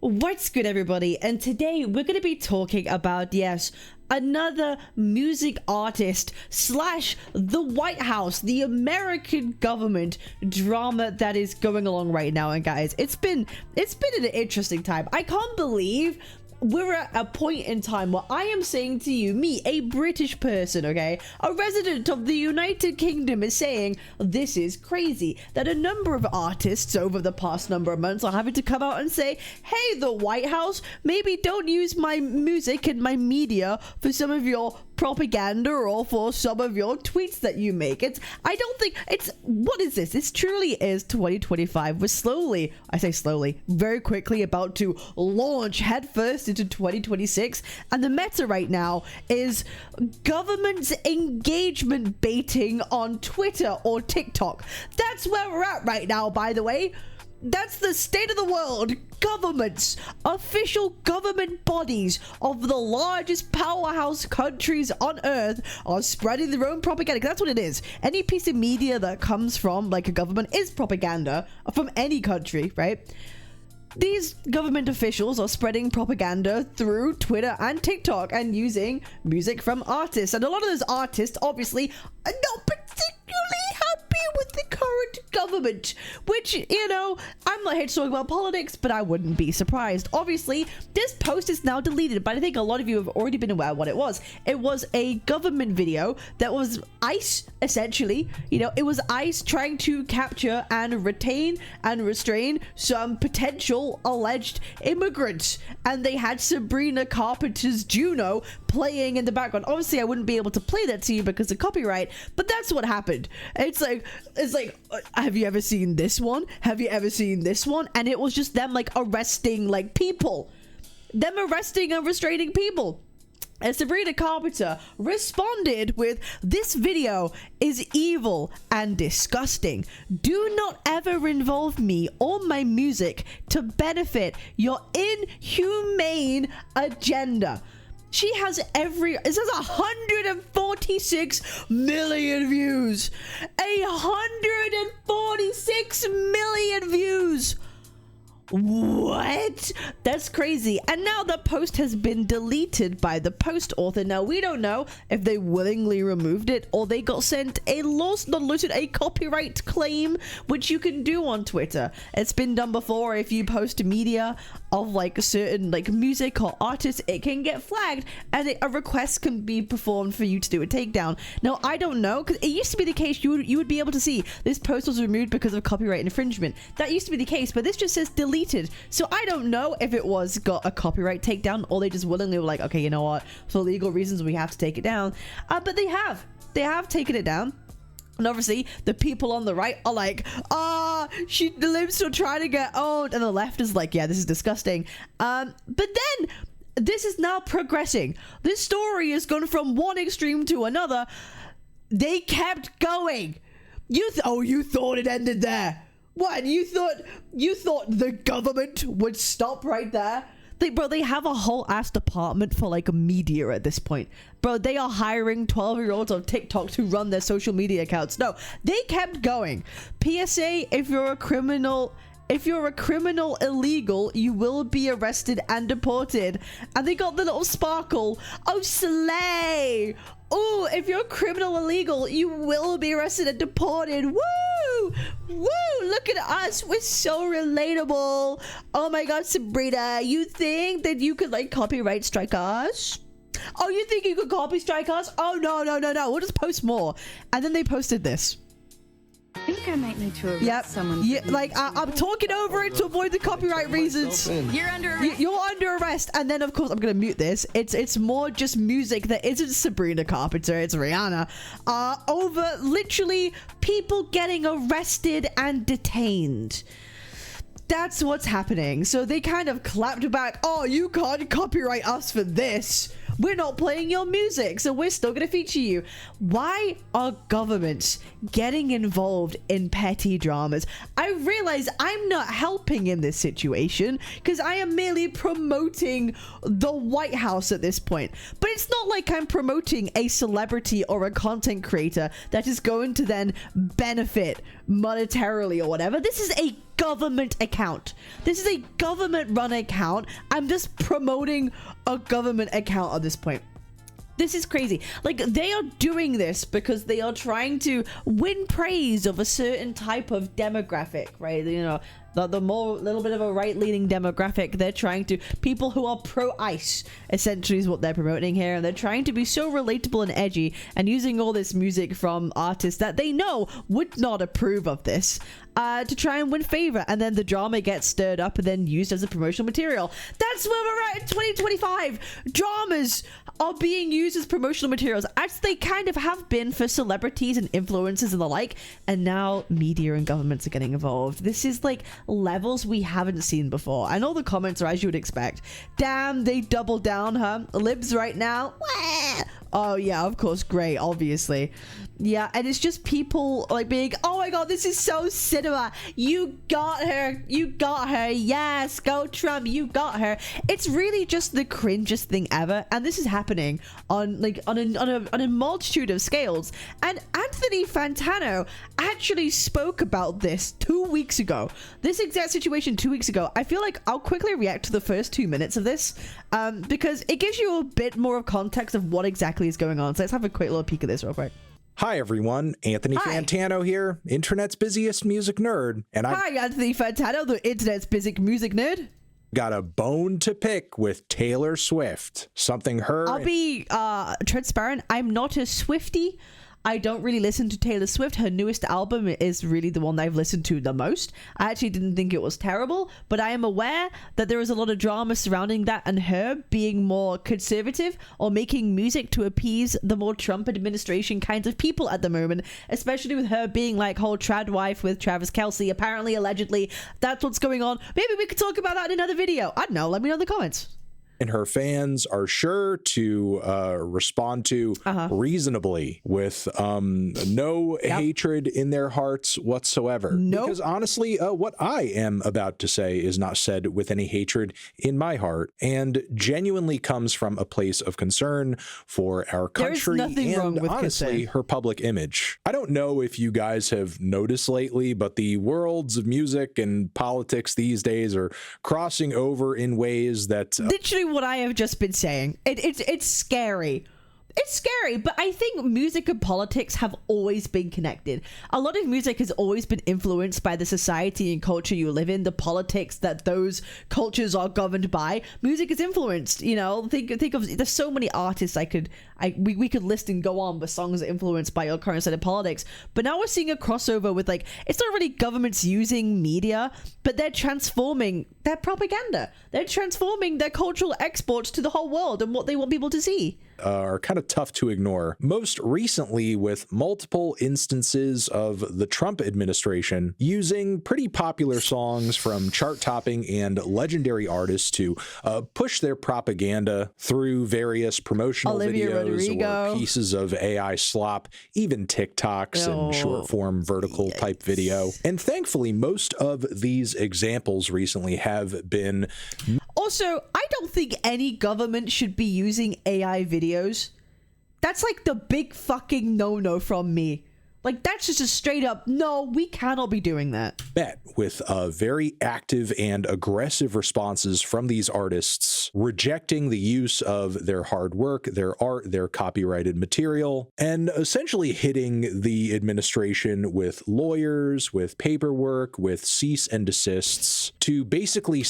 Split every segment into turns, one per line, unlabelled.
What's good, everybody? And today we're going to be talking about, yes, another music artist slash the White House, the American government drama that is going along right now. And guys, it's been an interesting time. I can't believe we're at a point in time where I am saying to you, me, a British person, okay, a resident of the United Kingdom, is saying this is crazy, that a number of artists over the past number of months are having to come out and say, hey, the White House, maybe don't use my music and my media for some of your propaganda or for some of your tweets that you make. What is this? This truly is 2025. We're slowly, I say slowly, very quickly about to launch headfirst into 2026, and the meta right now is government's engagement baiting on Twitter or TikTok. That's where we're at right now, by the way. That's the state of the world. Governments, official government bodies of the largest powerhouse countries on earth are spreading their own propaganda. That's what it is. Any piece of media that comes from like a government is propaganda from any country, right? These government officials are spreading propaganda through Twitter and TikTok and using music from artists. And a lot of those artists obviously are not particularly happy with the current government, which, you know, I'm not here to talk about politics, but I wouldn't be surprised. Obviously, this post is now deleted, but I think a lot of you have already been aware of what it was. It was a government video that was ICE, essentially. You know, it was ICE trying to capture and retain and restrain some potential alleged immigrants, and they had Sabrina Carpenter's Juno playing in the background. Obviously, I wouldn't be able to play that to you because of copyright, but that's what happened. It's like, have you ever seen this one? Have you ever seen this one? And it was just them like arresting like people. Them arresting and restraining people. And Sabrina Carpenter responded with, "This video is evil and disgusting. Do not ever involve me or my music to benefit your inhumane agenda." She has it says 146 million views. 146 million views. What? That's crazy. And now the post has been deleted by the post author. Now we don't know if they willingly removed it or they got sent a a copyright claim, which you can do on Twitter. It's been done before. If you post media of like certain like music or artists, it can get flagged and a request can be performed for you to do a takedown. Now I don't know, because it used to be the case you would be able to see this post was removed because of copyright infringement. That used to be the case, but this just says delete. So I don't know if it was got a copyright takedown or they just willingly were like, okay, you know what, for legal reasons we have to take it down. But they have taken it down. And obviously the people on the right are like, the libs are trying to get owned, and the left is like, yeah, this is disgusting. But then this is now progressing. This story has gone from one extreme to another. They kept going. You thought it ended there? What, you thought the government would stop right there? They have a whole ass department for like media at this point. Bro, they are hiring 12-year-olds on TikTok to run their social media accounts. No, they kept going. PSA, if you're a criminal illegal, you will be arrested and deported. And they got the little sparkle. Oh, slay. Oh, if you're a criminal illegal, you will be arrested and deported. Woo! Woo! Look at us. We're so relatable. Oh my god, Sabrina, you think that you could like copyright strike us? Oh, you think you could copy strike us? Oh, no. We'll just post more. And then they posted this.
I think I might need to arrest someone.
Yeah, like I'm talking over it to avoid the copyright reasons.
You're under arrest.
You're under arrest. And then of course I'm gonna mute this. It's more just music that isn't Sabrina Carpenter. It's Rihanna. Over literally people getting arrested and detained. That's what's happening. So they kind of clapped back. Oh, you can't copyright us for this. We're not playing your music, so we're still going to feature you. Why are governments getting involved in petty dramas? I realize I'm not helping in this situation because I am merely promoting the White House at this point. But it's not like I'm promoting a celebrity or a content creator that is going to then benefit monetarily or whatever. This is a government account. This is a government run account. I'm just promoting a government account at this point. This is crazy. Like, they are doing this because they are trying to win praise of a certain type of demographic, right? You know, the more little bit of a right-leaning demographic. They're trying to, people who are pro-ICE essentially is what they're promoting here, and they're trying to be so relatable and edgy and using all this music from artists that they know would not approve of this to try and win favor, and then the drama gets stirred up and then used as a promotional material. That's where we're at in 2025. Dramas are being used as promotional materials, as they kind of have been for celebrities and influencers and the like, and now media and governments are getting involved. This is like levels we haven't seen before, and all the comments are as you would expect. Damn, they double down, huh? Libs right now. Oh yeah, of course, great, obviously. Yeah, and it's just people like being, oh my god, this is so cinema. You got her. You got her. Yes, go Trump. You got her. It's really just the cringest thing ever, and this is happening on a multitude of scales. And Anthony Fantano actually spoke about this 2 weeks ago. This exact situation 2 weeks ago. I feel like I'll quickly react to the first 2 minutes of this because it gives you a bit more of context of what exactly is going on. So let's have a quick little peek at this real quick.
Hi everyone, Anthony Fantano here, internet's busiest music nerd, and
Hi Anthony Fantano, the internet's busiest music nerd.
Got a bone to pick with Taylor Swift. Something her...
I'll be transparent, I'm not a Swiftie. I don't really listen to Taylor Swift. Her newest album is really the one that I've listened to the most. I actually didn't think it was terrible, but I am aware that there is a lot of drama surrounding that and her being more conservative or making music to appease the more Trump administration kinds of people at the moment, especially with her being like whole trad wife with Travis Kelce, apparently, allegedly. That's what's going on. Maybe we could talk about that in another video. I don't know. Let me know in the comments.
And her fans are sure to respond to reasonably with no hatred in their hearts whatsoever.
Nope.
Because honestly, what I am about to say is not said with any hatred in my heart and genuinely comes from a place of concern for our country and honestly her public image. I don't know if you guys have noticed lately, but the worlds of music and politics these days are crossing over in ways that
literally what I have just been saying. It's scary. It's scary, but I think music and politics have always been connected. A lot of music has always been influenced by the society and culture you live in, the politics that those cultures are governed by. Music is influenced, you know. Think of, there's so many artists we could list and go on with songs that are influenced by your current set of politics. But now we're seeing a crossover with, like, it's not really governments using media, but they're transforming their propaganda. They're transforming their cultural exports to the whole world and what they want people to see.
Are kind of tough to ignore. Most recently with multiple instances of the Trump administration using pretty popular songs from chart-topping and legendary artists to push their propaganda through various promotional videos or pieces of AI slop, even TikToks and short-form vertical type video. And thankfully, most of these examples recently have been...
Also, I don't think any government should be using AI videos. That's like the big fucking no-no from me. Like, that's just a straight up, no, we cannot be doing that.
Met with very active and aggressive responses from these artists, rejecting the use of their hard work, their art, their copyrighted material, and essentially hitting the administration with lawyers, with paperwork, with cease and desists to basically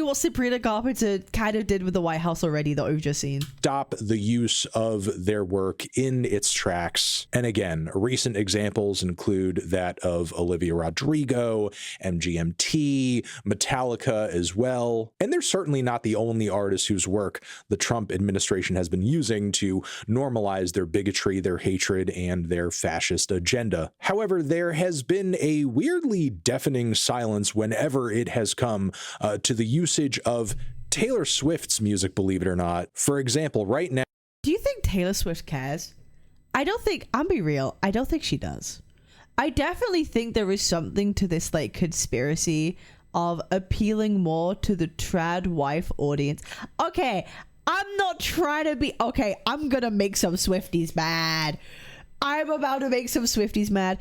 what Sabrina Carpenter kind of did with the White House already that we've just seen.
Stop the use of their work in its tracks. And again, recent examples include that of Olivia Rodrigo, MGMT, Metallica as well. And they're certainly not the only artists whose work the Trump administration has been using to normalize their bigotry, their hatred, and their fascist agenda. However, there has been a weirdly deafening silence whenever it has come to the usage of Taylor Swift's music, believe it or not. For example, right now...
Do you think Taylor Swift cares? I'll be real, I don't think she does. I definitely think there is something to this, like, conspiracy of appealing more to the trad wife audience. Okay, I'm not trying to be... Okay, I'm gonna make some Swifties mad. I'm about to make some Swifties mad.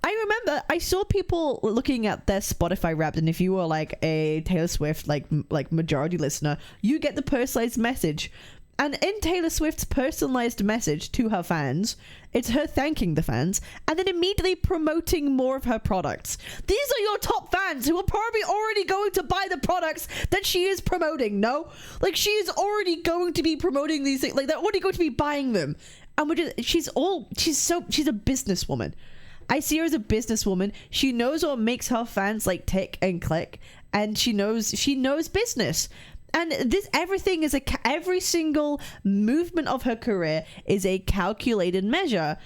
I remember I saw people looking at their Spotify Wrapped, and if you were like a Taylor Swift like majority listener, you get the personalized message. And in Taylor Swift's personalized message to her fans, it's her thanking the fans and then immediately promoting more of her products. These are your top fans who are probably already going to buy the products that she is promoting, no? Like, she is already going to be promoting these things. Like, they're already going to be buying them. And she's a businesswoman. I see her as a businesswoman. She knows what makes her fans like tick and click, and she knows business. And everything is every single movement of her career is a calculated measure.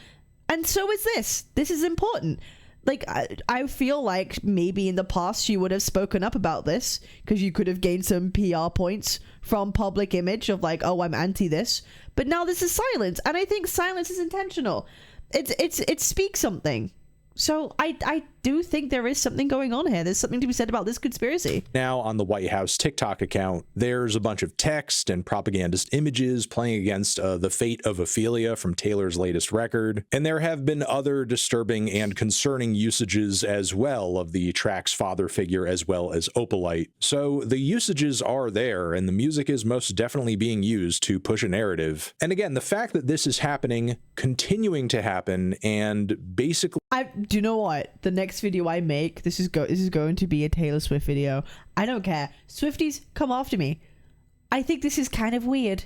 And so is this. This is important. Like, I feel like maybe in the past she would have spoken up about this, because you could have gained some PR points from public image of like, oh, I'm anti this. But now this is silence. And I think silence is intentional. It speaks something. So I do think there is something going on here. There's something to be said about this conspiracy.
Now on the White House TikTok account, there's a bunch of text and propagandist images playing against the fate of Ophelia from Taylor's latest record. And there have been other disturbing and concerning usages as well of the track's father figure as well as Opalite. So the usages are there, and the music is most definitely being used to push a narrative. And again, the fact that this is happening, continuing to happen, and basically...
Do you know what? The next video I make, this is going to be a Taylor Swift video. I don't care. Swifties, come after me. I think this is kind of weird.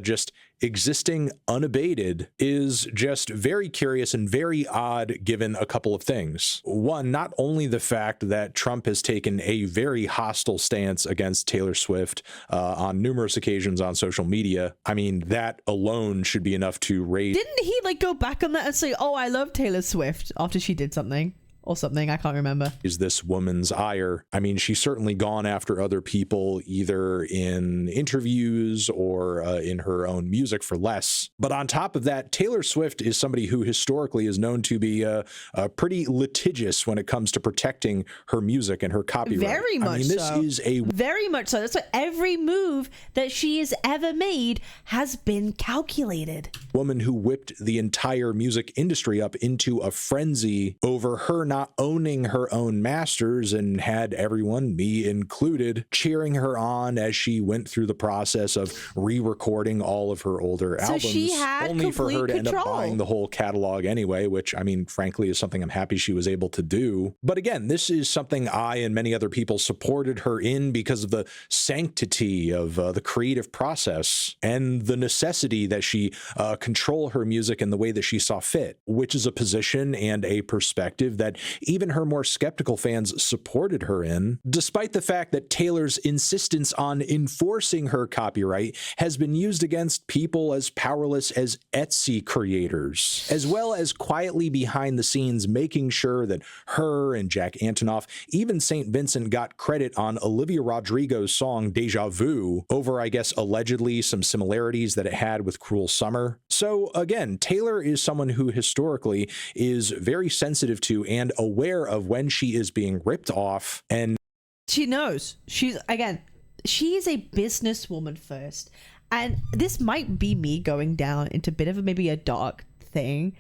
Just existing unabated is just very curious and very odd given a couple of things. One, not only the fact that Trump has taken a very hostile stance against Taylor Swift on numerous occasions on social media. I mean, that alone should be enough to raise...
Didn't he like go back on that and say, oh, I love Taylor Swift after she did something? Or something, I can't remember. Is
this woman's ire? I mean, she's certainly gone after other people, either in interviews or in her own music for less. But on top of that, Taylor Swift is somebody who historically is known to be pretty litigious when it comes to protecting her music and her copyright.
Very much so.
I mean, this is a... Very
much so. That's why every move that she has ever made has been calculated.
Woman who whipped the entire music industry up into a frenzy over her not owning her own masters, and had everyone, me included, cheering her on as she went through the process of re-recording all of her older albums,
she had
only for her to
control.
end up buying the whole catalog anyway, which, I mean, frankly, is something I'm happy she was able to do. But again, this is something I and many other people supported her in because of the sanctity of the creative process and the necessity that she control her music in the way that she saw fit, which is a position and a perspective that even her more skeptical fans supported her in, despite the fact that Taylor's insistence on enforcing her copyright has been used against people as powerless as Etsy creators, as well as quietly behind the scenes making sure that her and Jack Antonoff, even St. Vincent, got credit on Olivia Rodrigo's song Deja Vu over, I guess, allegedly some similarities that it had with Cruel Summer. So again, Taylor is someone who historically is very sensitive to and aware of when she is being ripped off, and
she knows. She is a businesswoman first, and this might be me going down into a bit of maybe a dark thing,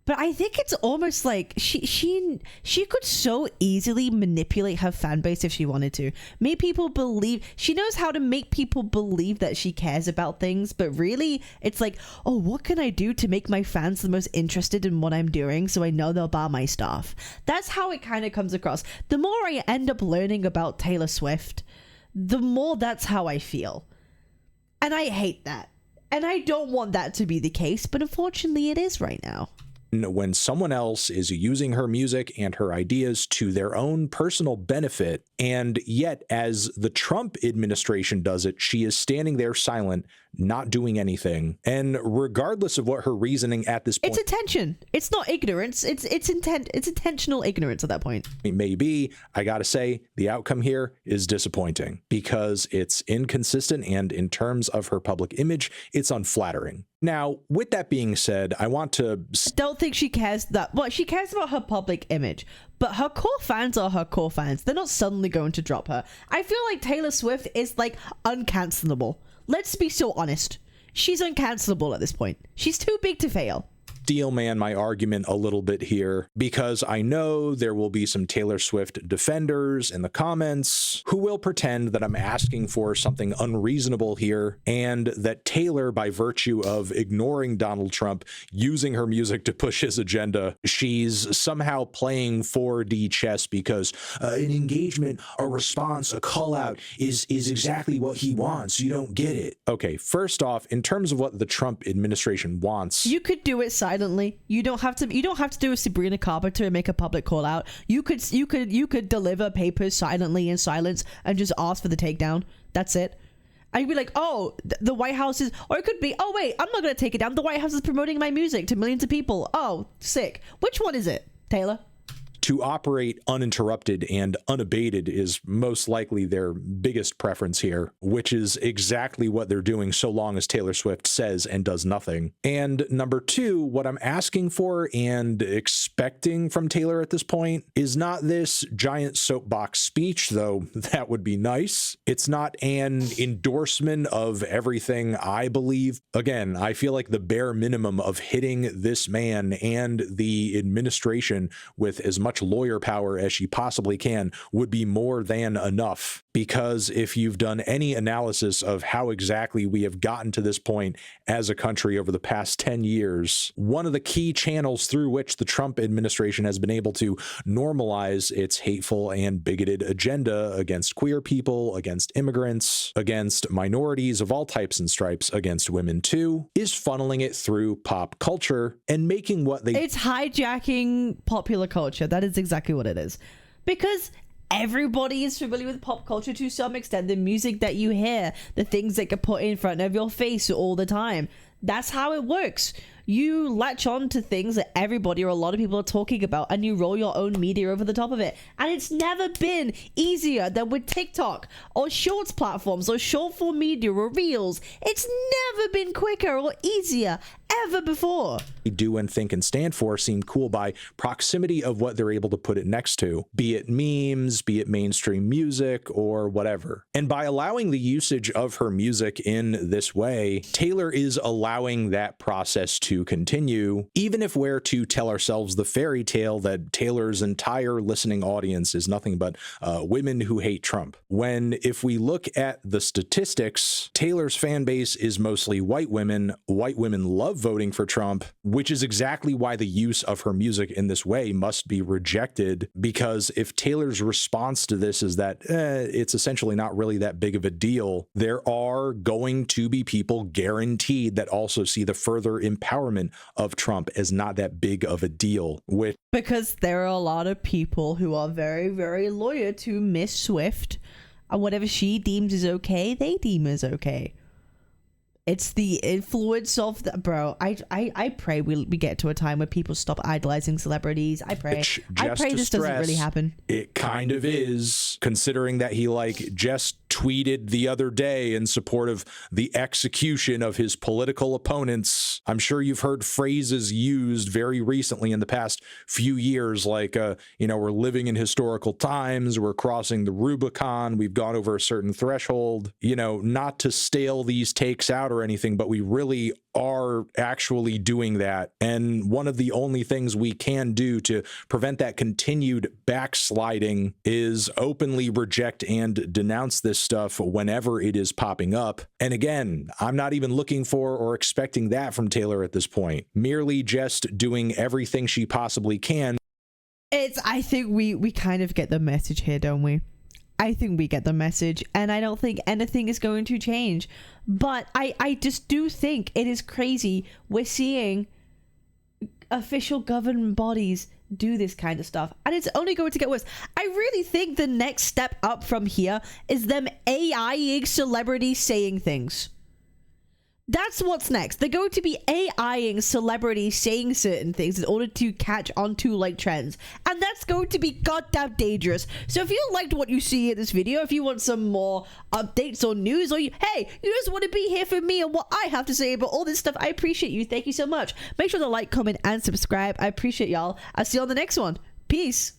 but I think it's almost like she could so easily manipulate her fan base if she wanted to. Make people believe, she knows how to make people believe that she cares about things, but really it's like, oh, what can I do to make my fans the most interested in what I'm doing so I know they'll buy my stuff? That's how it kind of comes across. The more I end up learning about Taylor Swift, the more that's how I feel. And I hate that. And I don't want that to be the case, but unfortunately it is right now.
When someone else is using her music and her ideas to their own personal benefit, and yet as the Trump administration does it, she is standing there silent, not doing anything. And regardless of what her reasoning at this point,
it's attention. It's not ignorance. It's intent. It's intentional ignorance at that point.
It may be. I gotta say, the outcome here is disappointing because it's inconsistent, and in terms of her public image, it's unflattering. Now, with that being said, I want to...
Don't think she cares that... Well, she cares about her public image, but her core fans are her core fans. They're not suddenly going to drop her. I feel like Taylor Swift is, like, uncancelable. Let's be so honest. She's uncancelable at this point. She's too big to fail.
steelman my argument a little bit here, because I know there will be some Taylor Swift defenders in the comments who will pretend that I'm asking for something unreasonable here, and that Taylor, by virtue of ignoring Donald Trump, using her music to push his agenda, she's somehow playing 4D chess because an engagement, a response, a call out is exactly what he wants. You don't get it. Okay, first off, in terms of what the Trump administration wants,
you could do it silently. You don't have to do a Sabrina Carpenter and make a public call out. You could deliver papers silently in silence and just ask for the takedown. That's it. I'd be like, oh, the White House is, or it could be, oh wait, I'm not gonna take it down. The White House is promoting my music to millions of people. Oh, sick. Which one is it, Taylor?
To operate uninterrupted and unabated is most likely their biggest preference here, which is exactly what they're doing so long as Taylor Swift says and does nothing. And number two, what I'm asking for and expecting from Taylor at this point is not this giant soapbox speech, though that would be nice. It's not an endorsement of everything I believe. Again, I feel like the bare minimum of hitting this man and the administration with as much lawyer power as she possibly can would be more than enough. Because if you've done any analysis of how exactly we have gotten to this point as a country over the past 10 years, one of the key channels through which the Trump administration has been able to normalize its hateful and bigoted agenda against queer people, against immigrants, against minorities of all types and stripes, against women too, is funneling it through pop culture and making what they...
It's hijacking popular culture. That is exactly what it is. Because everybody is familiar with pop culture to some extent. The music that you hear, the things that get put in front of your face all the time. That's how it works. You latch on to things that everybody or a lot of people are talking about, and you roll your own media over the top of it. And it's never been easier than with TikTok or shorts platforms or short form media or reels. It's never been quicker or easier ever before.
Do and think and stand for seem cool by proximity of what they're able to put it next to, be it memes, be it mainstream music, or whatever. And by allowing the usage of her music in this way, Taylor is allowing that process to continue, even if we're to tell ourselves the fairy tale that Taylor's entire listening audience is nothing but women who hate Trump. When, if we look at the statistics, Taylor's fan base is mostly white women. White women love voting for Trump, which is exactly why the use of her music in this way must be rejected, because if Taylor's response to this is that it's essentially not really that big of a deal, there are going to be people guaranteed that also see the further empowerment of Trump as not that big of a deal.
Because there are a lot of people who are very, very loyal to Miss Swift, and whatever she deems is okay, they deem is okay. It's the influence of the bro. I pray we get to a time where people stop idolizing celebrities. I pray this doesn't really happen.
It kind of is, considering that he just tweeted the other day in support of the execution of his political opponents. I'm sure you've heard phrases used very recently in the past few years, like, we're living in historical times, we're crossing the Rubicon, we've gone over a certain threshold, not to stale these takes out or anything, but we really are actually doing that. And one of the only things we can do to prevent that continued backsliding is openly reject and denounce this stuff whenever it is popping up. And again, I'm not even looking for or expecting that from Taylor at this point, merely just doing everything she possibly can.
I think we kind of get the message here, don't we? I think we get the message, and I don't think anything is going to change. But I just do think it is crazy we're seeing official government bodies do this kind of stuff, and it's only going to get worse. I really think the next step up from here is them AIing celebrities saying things. That's what's next. They're going to be AIing celebrities saying certain things in order to catch onto trends. And that's going to be goddamn dangerous. So if you liked what you see in this video, if you want some more updates or news, or you just want to be here for me and what I have to say about all this stuff, I appreciate you. Thank you so much. Make sure to like, comment, and subscribe. I appreciate y'all. I'll see you on the next one. Peace.